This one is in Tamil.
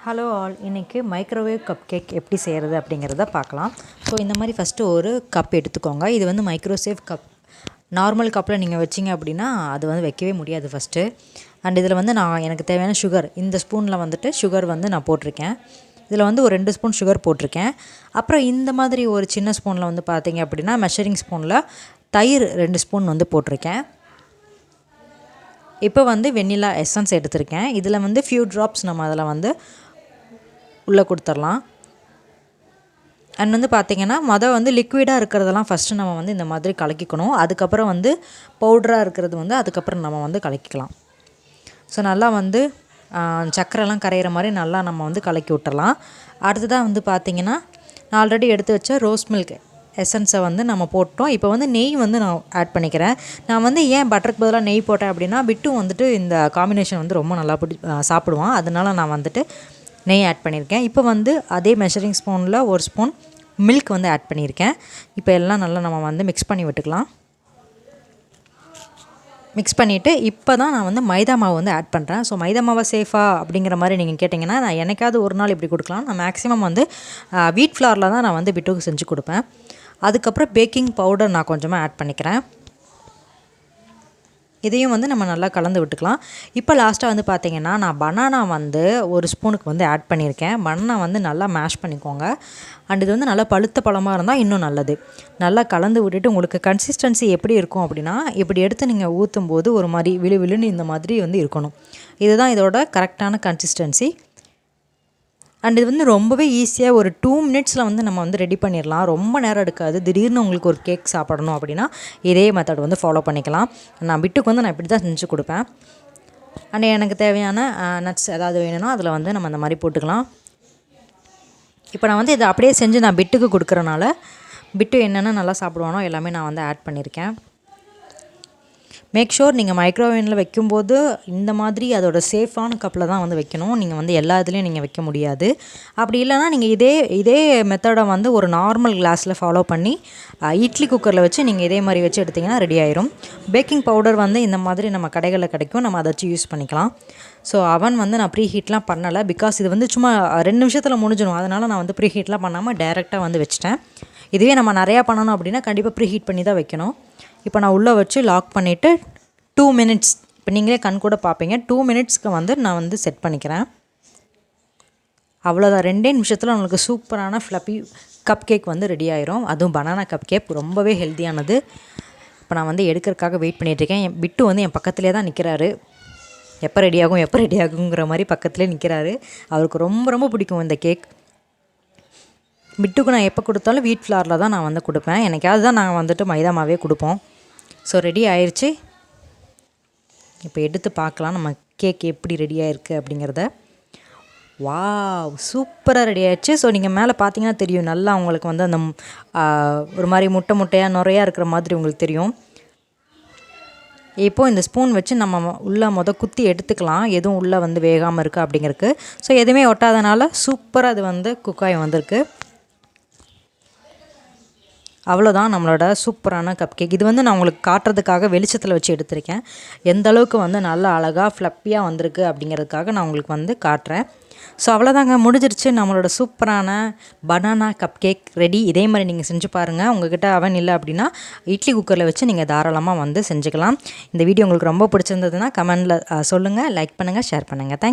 ஹலோ ஆல், இன்றைக்கி மைக்ரோவேவ் கப் கேக் எப்படி செய்கிறது அப்படிங்கிறத பார்க்கலாம். ஸோ இந்த மாதிரி ஃபஸ்ட்டு ஒரு கப் எடுத்துக்கோங்க. இது வந்து மைக்ரோசேவ் கப். நார்மல் கப்பில் நீங்கள் வச்சிங்க அப்படின்னா அது வந்து வைக்கவே முடியாது ஃபஸ்ட்டு. அண்ட் இதில் வந்து எனக்கு தேவையான சுகர், இந்த ஸ்பூனில் வந்துட்டு சுகர் வந்து நான் போட்டிருக்கேன். இதில் வந்து ஒரு 2 ஸ்பூன் சுகர் போட்டிருக்கேன். அப்புறம் இந்த மாதிரி ஒரு சின்ன ஸ்பூனில் வந்து பார்த்தீங்க அப்படின்னா மெஷரிங் ஸ்பூனில் தயிர் 2 ஸ்பூன் வந்து போட்டிருக்கேன். இப்போ வந்து வெண்ணிலா எசன்ஸ் எடுத்திருக்கேன். இதில் வந்து ஃபியூ ட்ராப்ஸ் நம்ம அதில் வந்து உள்ளே கொடுத்துடலாம். அண்ட் வந்து பார்த்திங்கன்னா வந்து லிக்விடாக இருக்கிறதெல்லாம் ஃபஸ்ட்டு நம்ம வந்து இந்த மாதிரி கலக்கிக்கணும். அதுக்கப்புறம் வந்து பவுடராக இருக்கிறது வந்து அதுக்கப்புறம் நம்ம வந்து கலக்கிக்கலாம். ஸோ நல்லா வந்து சர்க்கரைலாம் கரையிற மாதிரி நல்லா நம்ம வந்து கலக்கி விட்டுறலாம். அடுத்ததாக வந்து பார்த்திங்கன்னா நான் ஆல்ரெடி எடுத்து வச்ச ரோஸ் மில்க் எசன்ஸை வந்து நம்ம போட்டோம். இப்போ வந்து நெய் வந்து நான் ஆட் பண்ணிக்கிறேன். நான் வந்து ஏன் பட்டருக்கு பதிலாக நெய் போட்டேன் அப்படின்னா பிட்டும் வந்துட்டு இந்த காம்பினேஷன் வந்து ரொம்ப நல்லா சாப்பிடுவான். அதனால நான் வந்துட்டு நெய் ஆட் பண்ணியிருக்கேன். இப்போ வந்து அதே மெஷரிங் ஸ்பூனில் ஒரு ஸ்பூன் மில்க் வந்து ஆட் பண்ணியிருக்கேன். இப்போ எல்லாம் நல்லா நம்ம வந்து மிக்ஸ் பண்ணி விட்டுக்கலாம். மிக்ஸ் பண்ணிவிட்டு இப்போ தான் நான் வந்து மைதா மாவு வந்து ஆட் பண்ணுறேன். ஸோ மைதா மாவை சேஃபாக அப்படிங்கிற மாதிரி நீங்கள் கேட்டிங்கன்னா நான் எனக்காவது ஒரு நாள் இப்படி கொடுக்கலாம். நான் மேக்ஸிமம் வந்து வீட் ஃப்ளாரில் தான் நான் வந்து பிட்டுக்கு செஞ்சு கொடுப்பேன். அதுக்கப்புறம் பேக்கிங் பவுடர் நான் கொஞ்சமாக ஆட் பண்ணிக்கிறேன். இதையும் வந்து நம்ம நல்லா கலந்து விட்டுக்கலாம். இப்போ லாஸ்ட்டாக வந்து பார்த்திங்கன்னா நான் பனானா வந்து ஒரு ஸ்பூனுக்கு வந்து ஆட் பண்ணியிருக்கேன். பனானா வந்து நல்லா மேஷ் பண்ணிக்கோங்க. அண்ட் இது வந்து நல்லா பழுத்த பழமாக இருந்தால் இன்னும் நல்லது. நல்லா கலந்து விட்டுட்டு உங்களுக்கு கன்சிஸ்டன்சி எப்படி இருக்கும் அப்படின்னா இப்படி எடுத்து நீங்கள் ஊற்றும் போது ஒரு மாதிரி விழுன்னு இந்த மாதிரி வந்து இருக்கணும். இதுதான் இதோட கரெக்டான கன்சிஸ்டன்சி. அண்ட் இது வந்து ரொம்பவே ஈஸியாக ஒரு 2 மினிட்ஸில் வந்து நம்ம வந்து ரெடி பண்ணிடலாம். ரொம்ப நேரம் எடுக்காது. திடீர்னு உங்களுக்கு ஒரு கேக் சாப்பிடணும் அப்படின்னா இதே மெத்தட் வந்து ஃபாலோ பண்ணிக்கலாம். நான் பிட்டுக்கு வந்து நான் இப்படி தான் செஞ்சு கொடுப்பேன். அண்ட் எனக்கு தேவையான நட்ஸ் ஏதாவது வேணும்னா அதில் வந்து நம்ம அந்த மாதிரி போட்டுக்கலாம். இப்போ நான் வந்து இதை அப்படியே செஞ்சு நான் பிட்டுக்கு கொடுக்குறனால பிட்டு என்னென்ன நல்லா சாப்பிடுவானோ எல்லாமே நான் வந்து ஆட் பண்ணியிருக்கேன். மேக் ஷூர் நீங்கள் மைக்ரோவேவில் வைக்கும்போது இந்த மாதிரி அதோட சேஃபான கப்பில் தான் வந்து வைக்கணும். நீங்கள் வந்து எல்லா இதுலேயும் நீங்கள் வைக்க முடியாது. அப்படி இல்லைனா நீங்கள் இதே மெத்தடை வந்து ஒரு நார்மல் கிளாஸில் ஃபாலோ பண்ணி இட்லி குக்கரில் வச்சு நீங்கள் இதே மாதிரி வச்சு எடுத்திங்கன்னா ரெடி ஆயிரும். பேக்கிங் பவுடர் வந்து இந்த மாதிரி நம்ம கடைகளில் கிடைக்கும். நம்ம அதை வச்சு யூஸ் பண்ணிக்கலாம். ஸோ அவன் வந்து நான் ப்ரீ ஹீட்லாம் பண்ணலை. பிகாஸ் இது வந்து சும்மா 2 நிமிஷத்தில் முடிஞ்சிடும். அதனால் நான் வந்து ப்ரீ ஹீட்லாம் பண்ணாமல் டைரெக்டாக வந்து வச்சுட்டேன். இதுவே நம்ம நிறையா பண்ணணும் அப்படின்னா கண்டிப்பாக ப்ரீ ஹீட் பண்ணி தான் வைக்கணும். இப்போ நான் உள்ளே வச்சு லாக் பண்ணிவிட்டு 2 மினிட்ஸ், இப்போ நீங்களே கண் கூட பார்ப்பீங்க, 2 மினிட்ஸ்க்கு வந்து நான் வந்து செட் பண்ணிக்கிறேன். அவ்வளோதான். 2 நிமிஷத்தில் உங்களுக்கு சூப்பரான ஃப்ளப்பி கப் கேக் வந்து ரெடி ஆயிரும். அதுவும் பனானா கப் கேக் ரொம்பவே ஹெல்த்தியானது. இப்போ நான் வந்து எடுக்கிறதுக்காக வெயிட் பண்ணிகிட்ருக்கேன். என் பிட்டு வந்து என் பக்கத்துலேயே தான் நிற்கிறாரு. எப்போ ரெடி ஆகுங்கிற மாதிரி பக்கத்துலேயே நிற்கிறாரு. அவருக்கு ரொம்ப ரொம்ப பிடிக்கும் இந்த கேக். பிட்டுக்கு நான் எப்போ கொடுத்தாலும் வீட் ஃப்ளாரில் தான் நான் வந்து கொடுப்பேன். எனக்காவது தான் நாங்கள் வந்துட்டு மைதா மாவே கொடுப்போம். ஸோ ரெடி ஆயிடுச்சு. இப்போ எடுத்து பார்க்கலாம் நம்ம கேக் எப்படி ரெடி ஆகிருக்கு அப்படிங்கிறத. வாவ், சூப்பராக ரெடி ஆயிடுச்சு. ஸோ நீங்கள் மேலே பார்த்தீங்கன்னா தெரியும், நல்லா உங்களுக்கு வந்து அந்த ஒரு மாதிரி முட்டையாக நுறையாக இருக்கிற மாதிரி உங்களுக்கு தெரியும். இப்போது இந்த ஸ்பூன் வச்சு நம்ம உள்ளே குத்தி எடுத்துக்கலாம், எதுவும் உள்ளே வந்து வேகாமல் இருக்குது அப்படிங்கிறதுக்கு. ஸோ எதுவுமே ஒட்டாதனால சூப்பராக அது வந்து குக்காய் வந்திருக்கு. அவ்வளோதான் நம்மளோட சூப்பரான கப் கேக். இது வந்து நான் உங்களுக்கு காட்டுறதுக்காக வெளிச்சத்தில் வச்சு எடுத்திருக்கேன். எந்த அளவுக்கு வந்து நல்லா அழகாக ஃப்ளப்பியாக வந்திருக்கு அப்படிங்கிறதுக்காக நான் உங்களுக்கு வந்து காட்டுறேன். ஸோ அவ்வளோதாங்க, முடிஞ்சிருச்சு நம்மளோட சூப்பரான பனானா கப் கேக் ரெடி. இதே மாதிரி நீங்கள் செஞ்சு பாருங்கள். உங்கள்கிட்ட அவன் இல்லை அப்படின்னா இட்லி குக்கரில் வச்சு நீங்கள் தாராளமாக வந்து செஞ்சுக்கலாம். இந்த வீடியோ உங்களுக்கு ரொம்ப பிடிச்சிருந்ததுன்னா கமெண்டில் சொல்லுங்கள், லைக் பண்ணுங்கள், ஷேர் பண்ணுங்கள். தேங்க்ஸ்.